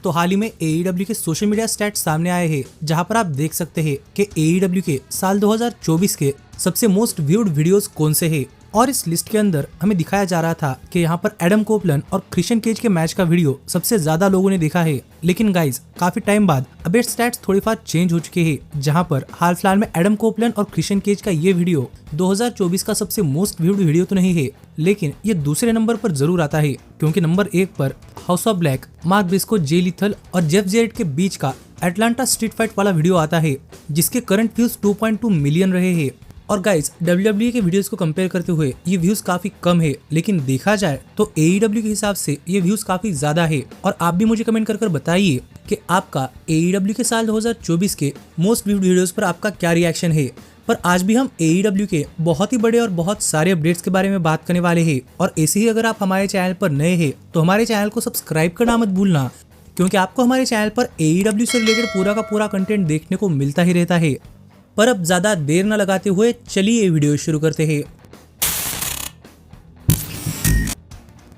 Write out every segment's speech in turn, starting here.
दोस्तों हाल ही में AEW के सोशल मीडिया स्टैट्स सामने आए हैं, जहां पर आप देख सकते हैं कि AEW के साल 2024 के सबसे मोस्ट व्यूड वीडियोस कौन से हैं। और इस लिस्ट के अंदर हमें दिखाया जा रहा था कि यहाँ पर एडम कोपलन और क्रिश्चियन केज के मैच का वीडियो सबसे ज्यादा लोगों ने देखा है। लेकिन गाइज काफी टाइम बाद अब स्टैट्स थोड़ी फार चेंज हो चुके हैं, जहाँ पर हाल फिलहाल में एडम कोपलन और क्रिश्चियन केज का ये वीडियो 2024 का सबसे मोस्ट व्यूड वीडियो तो नहीं है, लेकिन ये दूसरे नंबर पर जरूर आता है, क्योंकि नंबर 1 पर house of black, mark Briscoe, J lethal और जेफ जेरेट के बीच का एटलांटा स्ट्रीट फाइट वाला वीडियो आता है, जिसके करंट व्यूज 2.2 मिलियन रहे हैं। और गाइज WWE के वीडियोस को कंपेयर करते हुए ये व्यूज काफी कम है, लेकिन देखा जाए तो AEW के हिसाब से ये व्यूज काफी ज्यादा है। और आप भी मुझे कमेंट कर बताइए कि आपका AEW के साल 2024 के मोस्ट व्यूड वीडियोस पर आपका क्या रिएक्शन है। पर आज भी हम AEW के बहुत ही बड़े और बहुत सारे अपडेट्स के बारे में बात करने वाले हैं। और ऐसे ही अगर आप हमारे चैनल पर नए हैं तो हमारे चैनल को सब्सक्राइब करना मत भूलना, क्योंकि आपको हमारे चैनल पर AEW से रिलेटेड पूरा का पूरा कंटेंट देखने को मिलता ही रहता है। पर अब ज्यादा देर न लगाते हुए चलिए ये वीडियो शुरू करते हैं।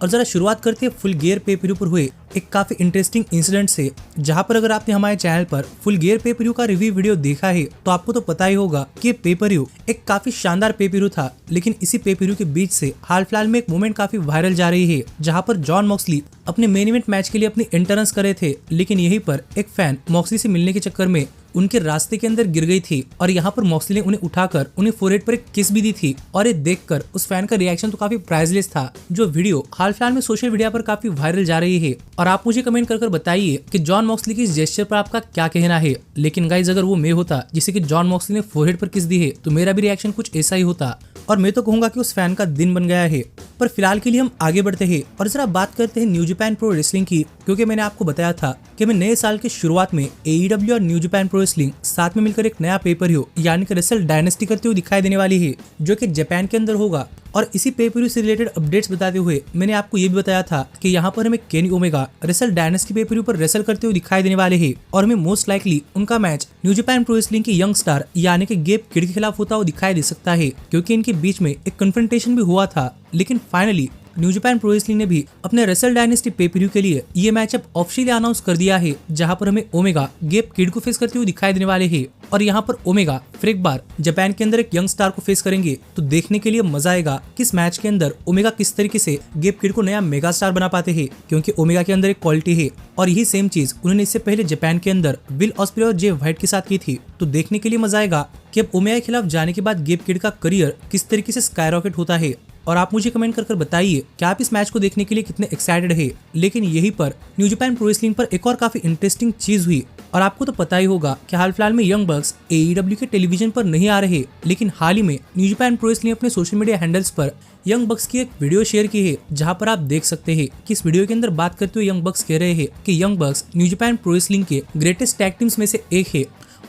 और जरा शुरुआत करते हैं फुल गियर पे पर हुए एक काफी इंटरेस्टिंग इंसिडेंट से, जहां पर अगर आपने हमारे चैनल पर फुल गियर पे का रिव्यू वीडियो देखा है तो आपको तो पता ही होगा कि पे पर एक काफी शानदार पे पर था। लेकिन इसी पे पर के बीच से हाल फिलहाल में एक मोमेंट काफी वायरल जा रही है, जहां पर जॉन मॉक्सली अपने मेन इवेंट मैच के लिए अपनी एंट्रेंस कर रहे थे, लेकिन यहीं पर एक फैन मॉक्सली से मिलने के चक्कर में उनके रास्ते के अंदर गिर गई थी। और यहाँ पर मॉक्सली ने उन्हें उठाकर उन्हें फोरहेड पर एक किस भी दी थी। और ये देखकर उस फैन का रिएक्शन तो काफी प्राइसलेस था, जो वीडियो हाल फिलहाल में सोशल मीडिया पर काफी वायरल जा रही है। और आप मुझे कमेंट कर बताइए कि जॉन मॉक्सली की इस जेस्चर पर आपका क्या कहना है। लेकिन गाइज अगर वो मैं होता जिसे कि जॉन मॉक्सली ने फोरहेड पर किस दी है, तो मेरा भी रिएक्शन कुछ ऐसा ही होता। और मैं तो कहूंगा कि उस फैन का दिन बन गया है। पर फिलहाल के लिए हम आगे बढ़ते हैं और जरा बात करते हैं न्यू जापान प्रो रेसलिंग की, क्योंकि मैंने आपको बताया था कि मैं नए साल के शुरुआत में AEW और न्यू जापान प्रो रेसलिंग साथ में मिलकर एक नया पेपर यानी कि रेसल डायनेस्टी करते हुए दिखाई देने वाली है, जो कि जापान के अंदर होगा। और इसी पेपर से रिलेटेड अपडेट्स बताते हुए मैंने आपको ये भी बताया था कि यहाँ पर हमें Kenny Omega wrestle dynasty paper पर रेसल करते हुए दिखाई देने वाले हैं। और हमें मोस्ट लाइकली उनका match new Japan pro wrestling के यंग स्टार यानी कि गेब किड के खिलाफ होता हुआ दिखाई दे सकता है, क्योंकि इनके बीच में एक कन्फ्रंटेशन भी हुआ था। लेकिन finally new Japan pro wrestling ने भी अपने रेसल डायनेस्टी पेपर के लिए ये मैचअप ऑफिशियली अनाउंस कर दिया है, जहां पर हमें ओमेगा गेब किड को फेस करते हुए दिखाई देने वाले हैं। और यहाँ पर ओमेगा फिर एक बार जापान के अंदर एक यंग स्टार को फेस करेंगे, तो देखने के लिए मजा आएगा कि इस मैच के अंदर ओमेगा किस तरीके से गेब किड को नया मेगा स्टार बना पाते हैं, क्योंकि ओमेगा के अंदर एक क्वालिटी है। और यही सेम चीज उन्होंने इससे पहले जापान के अंदर विल ऑस्प्रे और जे व्हाइट के साथ की थी। तो देखने के लिए मजा आएगा कि अब ओमेगा के खिलाफ जाने के बाद गेब किड का करियर किस तरीके से स्काईरॉकेट होता है। और आप मुझे कमेंट कर बताइए कि आप इस मैच को देखने के लिए कितने एक्साइटेड है। लेकिन यहीं पर न्यू जापान प्रो रेसलिंग पर एक और काफी इंटरेस्टिंग चीज हुई। और आपको तो पता ही होगा कि हाल फिलहाल में यंग बक्स AEW के टेलीविजन पर नहीं आ रहे, लेकिन हाल ही में न्यू जापान प्रो रेसलिंग अपने सोशल मीडिया हैंडल्स पर यंग बक्स की एक वीडियो शेयर की है, जहां पर आप देख सकते हैं कि इस वीडियो के अंदर बात करते हुए यंग बक्स कह रहे हैं कि यंग बक्स न्यू जापान प्रो रेसलिंग के ग्रेटेस्ट टैग टीम्स में से एक है।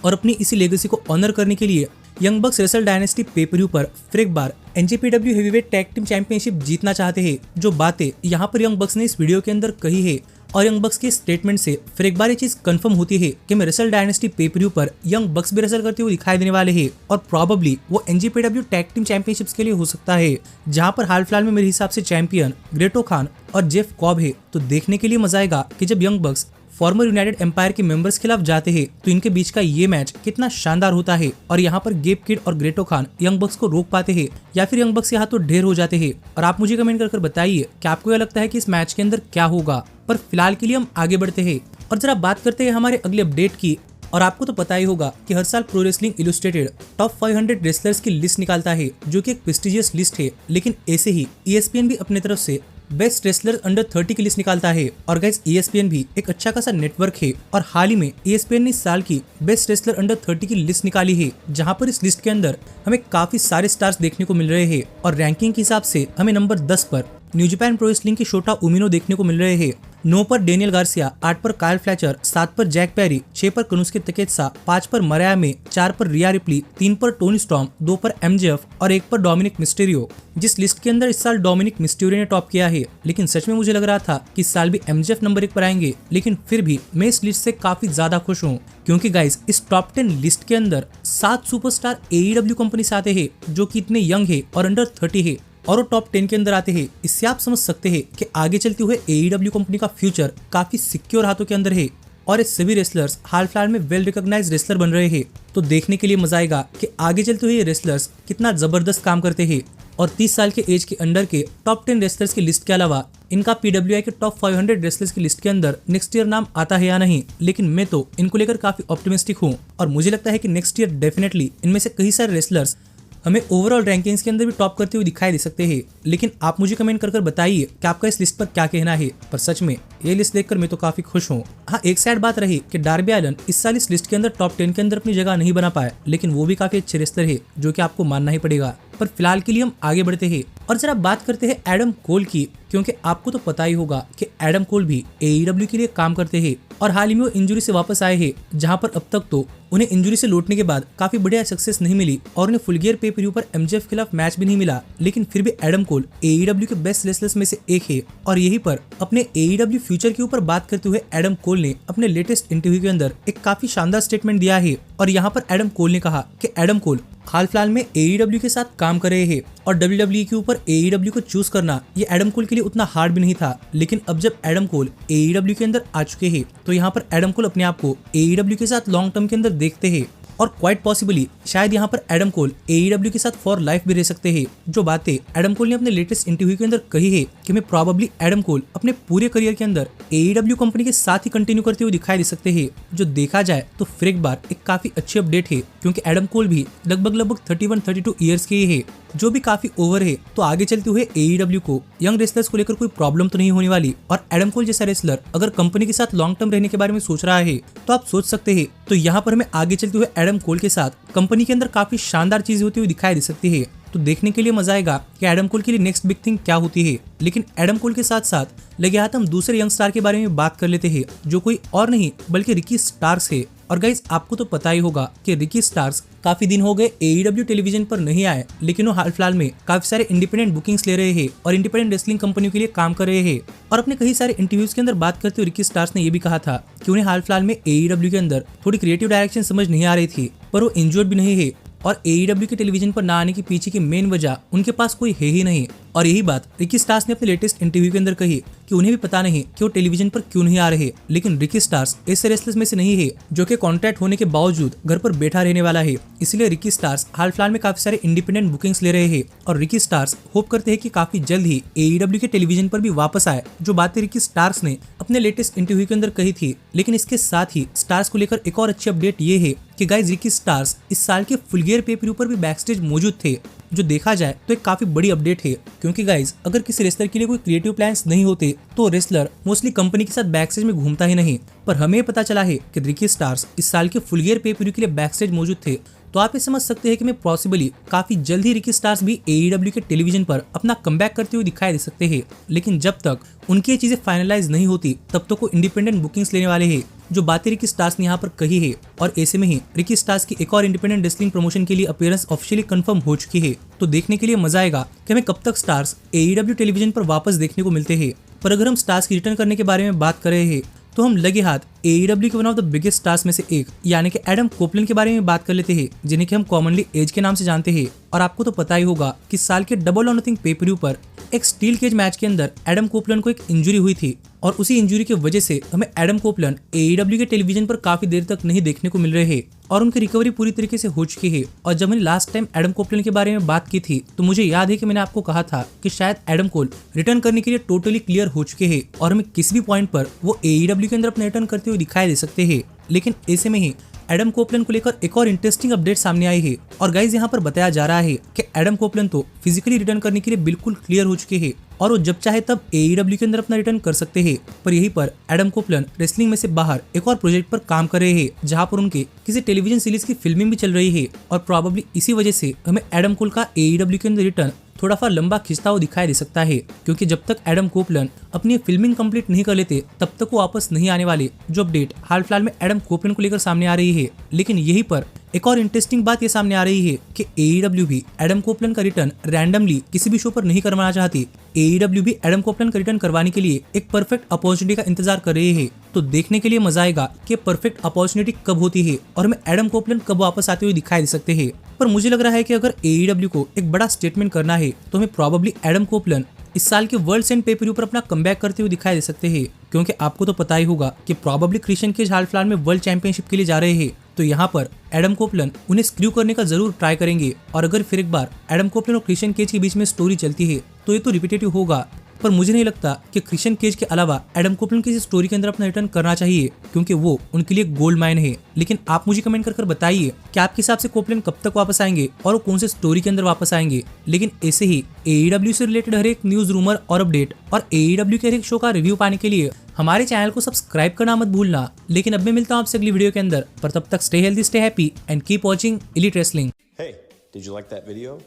और अपनी इसी लेगेसी को ऑनर करने के लिए यंग बक्स रेसल डायनेस्टी पेपर पर फिर एक बार NJPW heavyweight tag team championship जीतना चाहते हैं, जो बातें यहाँ पर यंग बक्स ने इस वीडियो के अंदर कही है। और यंग बक्स के स्टेटमेंट से फिर एक बार ये चीज कंफर्म होती है कि मैं रेसल डायनेस्टी पेपर पर यंग बक्स भी रेसल करते हुए दिखाई देने वाले हैं। और प्रोबेबली वो NJPW टैग टीम चैंपियनशिप्स के लिए हो सकता है, जहां पर हाल फिलहाल में मेरे हिसाब से चैंपियन ग्रेटो खान और जेफ कॉब है। तो देखने के लिए मजा आएगा कि जब Young Bucks former United Empire के मेंबर्स के खिलाफ जाते हैं तो इनके बीच का ये मैच कितना शानदार होता है। और यहाँ पर गेब किड और ग्रेटो खान यंग बक्स को रोक पाते हैं, या फिर यंग बक्स के हाथों ढेर हो जाते हैं। और आप मुझे कमेंट कर बताइए कि आपको क्या लगता है कि इस मैच के अंदर क्या होगा। पर फिलहाल के लिए हम आगे बढ़ते हैं और जरा बात करते हैं हमारे अगले अपडेट की। और आपको तो पता ही होगा कि हर साल pro wrestling illustrated top 500 wrestlers की लिस्ट निकालता है, जो कि एक प्रेस्टिजियस लिस्ट है। लेकिन ऐसे ही ESPN भी अपनी तरफ से बेस्ट रेसलर्स अंडर 30 की लिस्ट निकालता है। और गाइस ESPN भी एक अच्छा खासा नेटवर्क है, और हाल ही में ESPN ने इस साल की बेस्ट रेसलर अंडर 30 की लिस्ट निकाली है, जहां पर इस लिस्ट के अंदर हमें काफी सारे स्टार्स देखने को मिल रहे हैं। और रैंकिंग के हिसाब से हमें नंबर 10 पर न्यू जापान प्रो रेसलिंग के शोटा उमिनो देखने को मिल रहे हैं, 9 पर डेनियल गार्सिया, 8 पर कायल फ्लैचर, 7 पर जैक पेरी, 6 पर कनुस्के तकेत्सा, 5 पर मराया मे, 4 पर रिया रिप्ली, 3 पर टोनी स्टॉर्म, 2 पर MJF और 1 पर डोमिनिक मिस्टीरियो। जिस लिस्ट के अंदर इस साल डोमिनिक मिस्टीरियो ने टॉप किया है, लेकिन सच में मुझे लग रहा था कि इस साल भी MJF नंबर 1 पर आएंगे। लेकिन फिर भी मैं इस लिस्ट से काफी ज्यादा खुश हूँ, क्योंकि गाइस इस टॉप 10 लिस्ट के अंदर 7 सुपरस्टार AEW कंपनी से आते हैं, जो कि इतने यंग है और अंडर 30 है। और वो टॉप 10 के अंदर आते हैं। इससे आप समझ सकते हैं कि आगे चलते हुए AEW कंपनी का फ्यूचर काफी सिक्योर हाथों के अंदर है और ये सभी रेसलर्स हाल फिलहाल में वेल रिकॉग्नाइज्ड रेसलर बन रहे हैं। तो देखने के लिए मजा आएगा कि आगे चलते हुए ये रेसलर्स कितना जबरदस्त काम करते हैं और 30 साल के एज के अंडर के टॉप 10 रेसलर्स की लिस्ट के अलावा इनका PWI के टॉप 500 रेसलर्स की लिस्ट के अंदर नेक्स्ट ईयर नाम आता है या नहीं, लेकिन मैं तो इनको लेकर काफी ऑप्टिमिस्टिक हूँ और मुझे लगता है कि नेक्स्ट ईयर डेफिनेटली इनमें से कई सारे रेसलर्स हमें ओवरऑल रैंकिंग्स के अंदर भी टॉप करते हुए दिखाई दे सकते हैं। लेकिन आप मुझे कमेंट कर बताइए कि आपका इस लिस्ट पर क्या कहना है। पर सच में ये लिस्ट देखकर मैं तो काफी खुश हूँ। हाँ, एक साइड बात रही कि डार्बी एलन इस साल इस लिस्ट के अंदर टॉप 10 के अंदर अपनी जगह नहीं बना पाए, लेकिन वो भी काफी अच्छे रेसलर है जो कि आपको मानना ही पड़ेगा। पर फिलहाल के लिए हम आगे बढ़ते हैं और जरा बात करते हैं एडम कोल की, क्योंकि आपको तो पता ही होगा कि एडम कोल भी AEW के लिए काम करते हैं और हाल ही में वो इंजरी से वापस आए हैं, जहां पर अब तक तो उन्हें इंजरी से लौटने के बाद काफी बढ़िया सक्सेस नहीं मिली और उन्हें फुल गियर पे पर MJF के खिलाफ मैच भी नहीं मिला। लेकिन फिर भी एडम कोल AEW के बेस्ट रेसलर्स में से एक है और यहीं पर अपने AEW फ्यूचर के ऊपर बात करते हुए एडम कोल ने अपने लेटेस्ट इंटरव्यू के अंदर एक काफी शानदार स्टेटमेंट दिया है। और यहाँ पर एडम कोल ने कहा कि एडम कोल हाल फिलहाल में AEW के साथ काम कर रहे हैं और WWE के ऊपर AEW को चूज करना ये एडम कोल के लिए उतना हार्ड भी नहीं था। लेकिन अब जब एडम कोल AEW के अंदर आ चुके हैं तो यहाँ पर एडम कोल अपने आप को AEW के साथ लॉन्ग टर्म के अंदर देखते हैं और क्वाइट पॉसिबली शायद यहाँ पर एडम कोल AEW के साथ फॉर लाइफ भी रह सकते हैं। जो बातें एडम कोल ने अपने लेटेस्ट इंटरव्यू के अंदर कही है कि मैं प्रोबेबली एडम कोल अपने पूरे करियर के अंदर AEW कंपनी के साथ ही कंटिन्यू करते हुए दिखाई दे सकते हैं। जो देखा जाए तो फिर एक बार एक काफी अच्छी अपडेट है, क्योंकि एडम कोल भी लगभग 31-32 ईयर्स के ही है, जो भी काफी ओवर है। तो आगे चलते हुए AEW को यंग रेसलर्स को लेकर कोई प्रॉब्लम तो नहीं होने वाली और एडम कोल जैसा रेसलर अगर कंपनी के साथ लॉन्ग टर्म रहने के बारे में सोच रहा है तो आप सोच सकते हैं। तो यहाँ पर हमें आगे चलते हुए एडम कोल के साथ कंपनी के अंदर काफी शानदार चीजें होती हुई दिखाई दे सकती है। तो देखने के लिए मजा आएगा कि एडम कोल के लिए नेक्स्ट बिग थिंग क्या होती है। लेकिन एडम कोल के साथ साथ लगे हाथ हम दूसरे यंग स्टार के बारे में बात कर लेते हैं, जो कोई और नहीं बल्कि रिकी स्टार्क्स है। और गाइस, आपको तो पता ही होगा कि रिकी स्टार्क्स काफी दिन हो गए AEW टेलीविजन पर नहीं आए, लेकिन वो हाल फिलहाल में काफी सारे इंडिपेंडेंट बुकिंग्स ले रहे हैं और इंडिपेंडेंट रेसलिंग कंपनियों के लिए काम कर रहे हैं। और अपने कई सारे इंटरव्यूज के अंदर बात करते हुए रिकी स्टार्क्स ने यह भी कहा था कि उन्हें हाल फिलहाल में AEW के अंदर थोड़ी क्रिएटिव डायरेक्शन समझ नहीं आ रही थी, पर वो इंजर्ड भी नहीं है और AEW के टेलीविजन पर ना आने के पीछे की मेन वजह उनके पास कोई है ही नहीं। और यही बात रिकी स्टार्क्स ने अपने लेटेस्ट इंटरव्यू के अंदर कही कि उन्हें भी पता नहीं कि वो टेलीविजन पर क्यों नहीं आ रहे। लेकिन रिकी स्टार्क्स ऐसे रेसलर्स में से नहीं है जो कि कॉन्ट्रैक्ट होने के बावजूद घर पर बैठा रहने वाला है। इसलिए रिकी स्टार्क्स हाल फिलहाल में काफी सारे इंडिपेंडेंट बुकिंग्स ले रहे हैं और रिकी स्टार्क्स होप करते हैं कि काफी जल्द ही AEW के टेलीविजन पर भी वापस आए, जो बातें रिकी स्टार्क्स ने अपने लेटेस्ट इंटरव्यू के अंदर कही थी। लेकिन इसके साथ ही स्टार्क्स को लेकर एक और अच्छी अपडेट ये है कि गाइस, रिकी स्टार्क्स इस साल के फुल गियर पे पर भी बैकस्टेज मौजूद थे, जो देखा जाए तो एक काफी बड़ी अपडेट है। क्योंकि गाइज, अगर किसी रेसलर के लिए कोई क्रिएटिव प्लान्स नहीं होते तो रेसलर मोस्टली कंपनी के साथ बैकस्टेज में घूमता ही नहीं। पर हमें पता चला है कि रिकी स्टार्क्स इस साल के फुल गियर पे के लिए बैकस्टेज मौजूद थे। तो आप ये समझ सकते हैं कि मैं पॉसिबली काफी जल्द ही रिकी स्टार्क्स भी AEW के टेलीविजन पर अपना कमबैक करते हुए दिखाई दे सकते हैं। लेकिन जब तक उनकी ये चीजें फाइनलाइज नहीं होती तब तक वो इंडिपेंडेंट बुकिंग्स लेने वाले हैं, जो बातें रिकी स्टार्क्स ने यहाँ पर कही है। और ऐसे में ही रिकी स्टार्क्स की एक और इंडिपेंडेंट रेसलिंग प्रमोशन के लिए अपीयरेंस ऑफिशियली कंफर्म हो चुकी है। तो देखने के लिए मजा आएगा कि हमें कब तक स्टार्क्स AEW टेलीविजन पर वापस देखने को मिलते हैं। पर अगर हम स्टार्क्स की रिटर्न करने के बारे में बात कर रहे हैं तो हम लगे हाथ AEW के one of the biggest stars में से एक यानी कि एडम कोपलैंड के बारे में बात कर लेते हैं, जिन्हें कि हम कॉमनली एज के नाम से जानते हैं। और आपको तो पता ही होगा कि साल के डबल और नथिंग पे पर एक स्टील केज मैच के अंदर एडम कोपलैंड को एक इंजरी हुई थी और उसी इंजरी की वजह से हमें एडम कोपलैंड AEW के टेलीविजन पर काफी देर तक नहीं देखने को मिल रहे हैं और उनकी रिकवरी पूरी तरीके से हो चुकी है। और जब मैंने लास्ट टाइम एडम कोपलैंड के बारे में बात की थी तो मुझे याद है कि मैंने आपको कहा था कि शायद एडम कोल रिटर्न करने के लिए टोटली क्लियर हो चुके हैं और हमें किसी भी पॉइंट पर वो AEW के अंदर अपना रिटर्न करते हुए दिखाई दे सकते हैं। लेकिन ऐसे में ही एडम कोपलैंड को लेकर एक और इंटरेस्टिंग अपडेट सामने आई है और गाइज, यहाँ पर बताया जा रहा है कि एडम कोपलैंड तो फिजिकली रिटर्न करने के लिए बिल्कुल क्लियर हो चुके हैं और वो जब चाहे तब AEW के अंदर अपना रिटर्न कर सकते हैं। पर यहीं पर एडम कोपलैंड रेसलिंग में से बाहर एक और प्रोजेक्ट पर काम कर रहे हैं, जहां पर उनके किसी टेलीविजन सीरीज की फिल्मिंग भी चल रही है और प्रोबेबली इसी वजह से हमें एडम कोल का AEW के अंदर रिटर्न थोड़ा सा लंबा खिंचता हुआ दिखाई दे सकता है। क्योंकि जब तक एडम कोपलैंड अपनी फिल्मिंग कंप्लीट नहीं कर लेते तब तक वो वापस नहीं आने वाले, जो अपडेट हाल फिलहाल में एडम कोपलैंड को लेकर सामने आ रही है। लेकिन यहीं पर एक और इंटरेस्टिंग बात ये सामने आ रही है कि AEW भी एडम कोपलैंड का रिटर्न रैंडमली किसी भी शो पर नहीं करवाना चाहती। AEW भी एडम कोपलैंड का रिटर्न करवाने के लिए एक परफेक्ट अपॉर्चुनिटी का इंतजार कर रही है। तो देखने के लिए मजा आएगा कि परफेक्ट अपॉर्चुनिटी कब होती है और हमें एडम कोपलैंड कब वापस आते हुए दिखाई दे सकते हैं। पर मुझे लग रहा है कि अगर AEW को एक बड़ा स्टेटमेंट करना है तो हमें प्रॉबेबली एडम कोपलैंड इस साल के वर्ल्ड एंड पे-per-view पर अपना कमबैक करते हुए दिखाई दे सकते हैं, क्योंकि आपको तो पता ही होगा कि प्रॉबेबली क्रिश्चियन केज हाल फिलहाल में वर्ल्ड चैंपियनशिप के लिए जा रहे हैं। तो यहाँ पर एडम कोपलैंड उन्हें स्क्रू करने का जरूर ट्राई करेंगे और अगर फिर एक बार एडम कोपलैंड और क्रिश्चियन केज के बीच में स्टोरी चलती है तो ये तो रिपीटेटिव होगा। पर मुझे नहीं लगता कि क्रिश्चियन केज के अलावा एडम कोपलैंड किसी स्टोरी के अंदर अपना रिटर्न करना चाहिए, क्योंकि वो उनके लिए गोल्ड माइन है। लेकिन आप मुझे कमेंट कर बताइए कि आपके हिसाब से कोपलैंड कब तक वापस आएंगे और वो कौन से स्टोरी के अंदर वापस आएंगे। लेकिन ऐसे ही AEW से रिलेटेड हर एक न्यूज, रूमर और अपडेट और AEW के हर एक शो का रिव्यू पाने के लिए हमारे चैनल को सब्सक्राइब करना मत भूलना। लेकिन अब मैं मिलता हूँ आपसे अगली वीडियो के अंदर, पर तब तक stay healthy, stay happy and keep watching elite wrestling. Hey, did you like that video?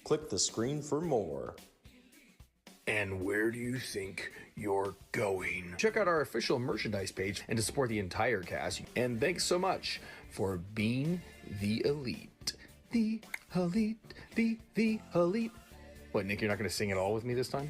Click the screen for more. And where do you think you're going? Check out our official merchandise page and to support the entire cast. And thanks so much for being the elite. The elite, the elite. What, Nick, you're not going to sing it all with me this time?